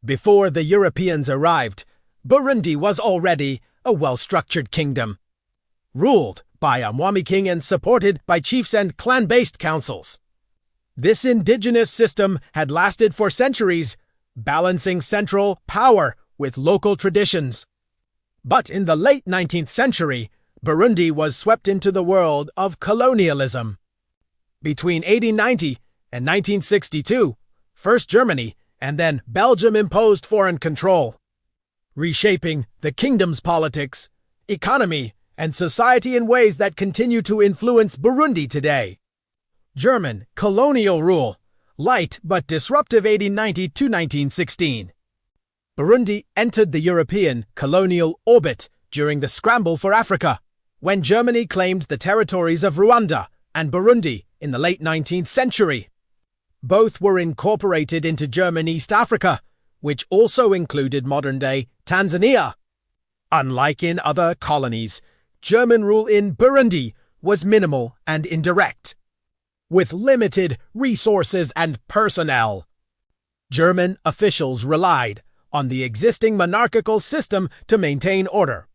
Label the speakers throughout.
Speaker 1: Before the Europeans arrived, Burundi was already a well-structured kingdom, ruled by a mwami king and supported by chiefs and clan-based councils. This indigenous system had lasted for centuries, balancing central power with local traditions. But in the late 19th century, Burundi was swept into the world of colonialism. Between 1890 and 1962, first Germany and then Belgium imposed foreign control, reshaping the kingdom's politics, economy, and society in ways that continue to influence Burundi today. German colonial rule, light but disruptive 1890 to 1916. Burundi entered the European colonial orbit during the Scramble for Africa, when Germany claimed the territories of Rwanda and Burundi in the late 19th century. Both were incorporated into German East Africa, which also included modern-day Tanzania. Unlike in other colonies, German rule in Burundi was minimal and indirect, with limited resources and personnel. German officials relied on the existing monarchical system to maintain order.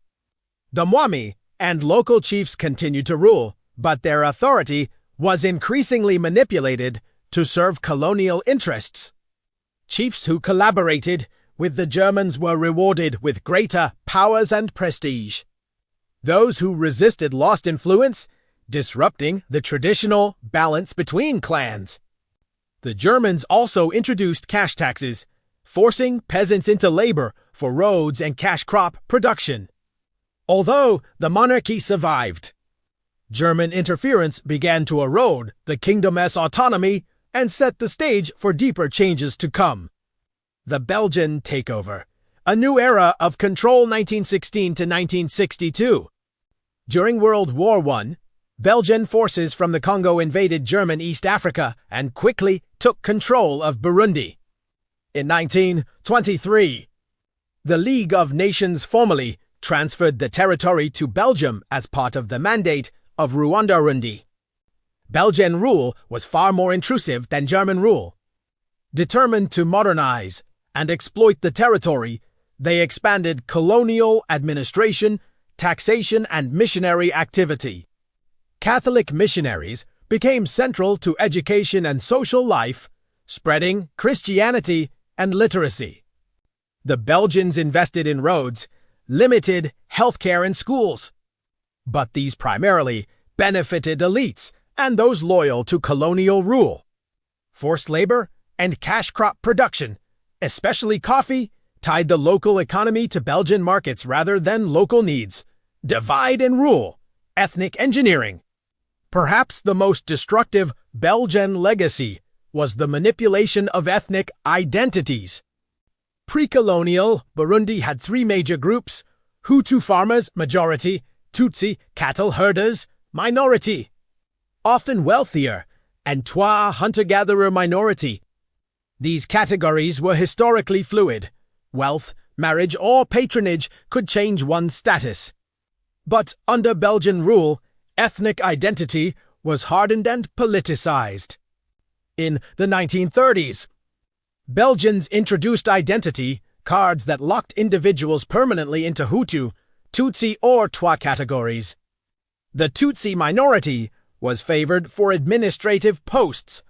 Speaker 1: The mwami and local chiefs continued to rule, but their authority was increasingly manipulated to serve colonial interests. Chiefs who collaborated with the Germans were rewarded with greater powers and prestige. Those who resisted lost influence, disrupting the traditional balance between clans. The Germans also introduced cash taxes, forcing peasants into labor for roads and cash crop production. Although the monarchy survived, German interference began to erode the kingdom's autonomy and set the stage for deeper changes to come. The Belgian takeover, a new era of control 1916 to 1962. During World War I, Belgian forces from the Congo invaded German East Africa and quickly took control of Burundi. In 1923, the League of Nations formally transferred the territory to Belgium as part of the mandate of Ruanda-Urundi. Belgian rule was far more intrusive than German rule. Determined to modernize and exploit the territory, they expanded colonial administration, taxation, and missionary activity. Catholic missionaries became central to education and social life, spreading Christianity and literacy. The Belgians invested in roads, limited healthcare and schools. But these primarily benefited elites and those loyal to colonial rule. Forced labor and cash crop production, especially coffee, tied the local economy to Belgian markets rather than local needs. Divide and rule, ethnic engineering. Perhaps the most destructive Belgian legacy was the manipulation of ethnic identities. Pre-colonial, Burundi had three major groups: Hutu farmers, majority; Tutsi, cattle herders, minority. Often wealthier, and Twa, hunter-gatherer, minority. These categories were historically fluid. Wealth, marriage, or patronage could change one's status. But under Belgian rule, ethnic identity was hardened and politicized. In the 1930s, Belgians introduced identity cards that locked individuals permanently into Hutu, Tutsi, or Twa categories. The Tutsi minority was favored for administrative posts,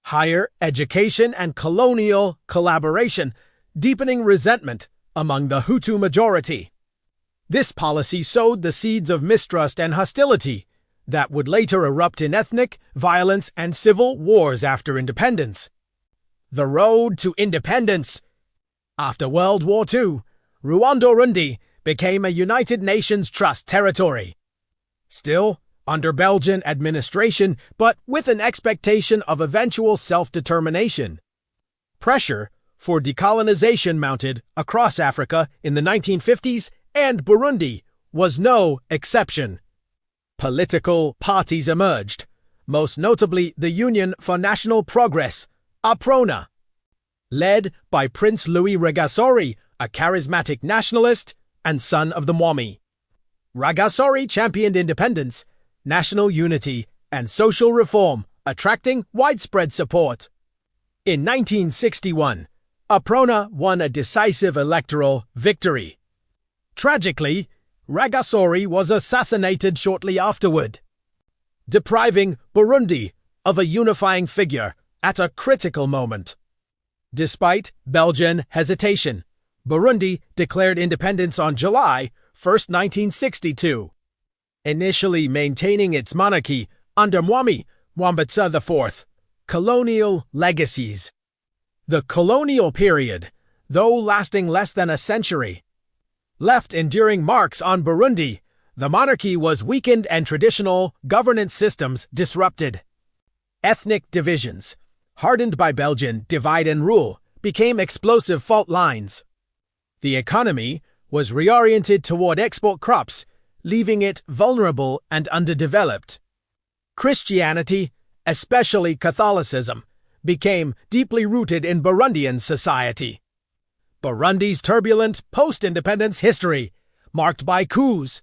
Speaker 1: higher education, and colonial collaboration, deepening resentment among the Hutu majority. This policy sowed the seeds of mistrust and hostility that would later erupt in ethnic violence and civil wars after independence. The road to independence. After World War II, Ruanda-Urundi became a United Nations Trust territory. Still under Belgian administration, but with an expectation of eventual self-determination. Pressure for decolonization mounted across Africa in the 1950s, and Burundi was no exception. Political parties emerged, most notably the Union for National Progress, UPRONA, led by Prince Louis Rwagasore, a charismatic nationalist and son of the mwami. Rwagasore championed independence, national unity, and social reform, attracting widespread support. In 1961, UPRONA won a decisive electoral victory. Tragically, Rwagasore was assassinated shortly afterward, depriving Burundi of a unifying figure at a critical moment. Despite Belgian hesitation, Burundi declared independence on July 1, 1962, initially maintaining its monarchy under mwami IV. Colonial legacies. The colonial period, though lasting less than a century, left enduring marks on Burundi. The monarchy was weakened and traditional governance systems disrupted. Ethnic divisions, hardened by Belgian divide and rule, became explosive fault lines. The economy was reoriented toward export crops, leaving it vulnerable and underdeveloped. Christianity, especially Catholicism, became deeply rooted in Burundian society. Burundi's turbulent post-independence history, marked by coups,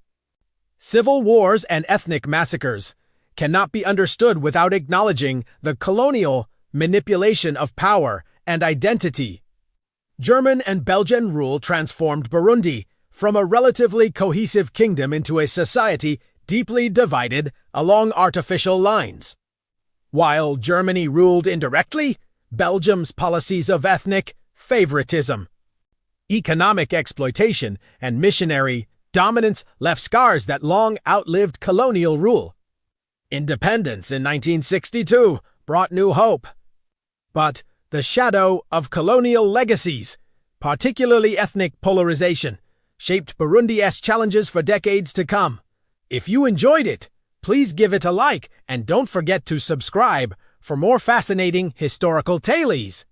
Speaker 1: civil wars, and ethnic massacres, cannot be understood without acknowledging the colonial manipulation of power and identity. German and Belgian rule transformed Burundi from a relatively cohesive kingdom into a society deeply divided along artificial lines. While Germany ruled indirectly, Belgium's policies of ethnic favoritism, economic exploitation, and missionary dominance left scars that long outlived colonial rule. Independence in 1962 brought new hope. But the shadow of colonial legacies, particularly ethnic polarization, shaped Burundi's challenges for decades to come. If you enjoyed it, please give it a like and don't forget to subscribe for more fascinating historical tales.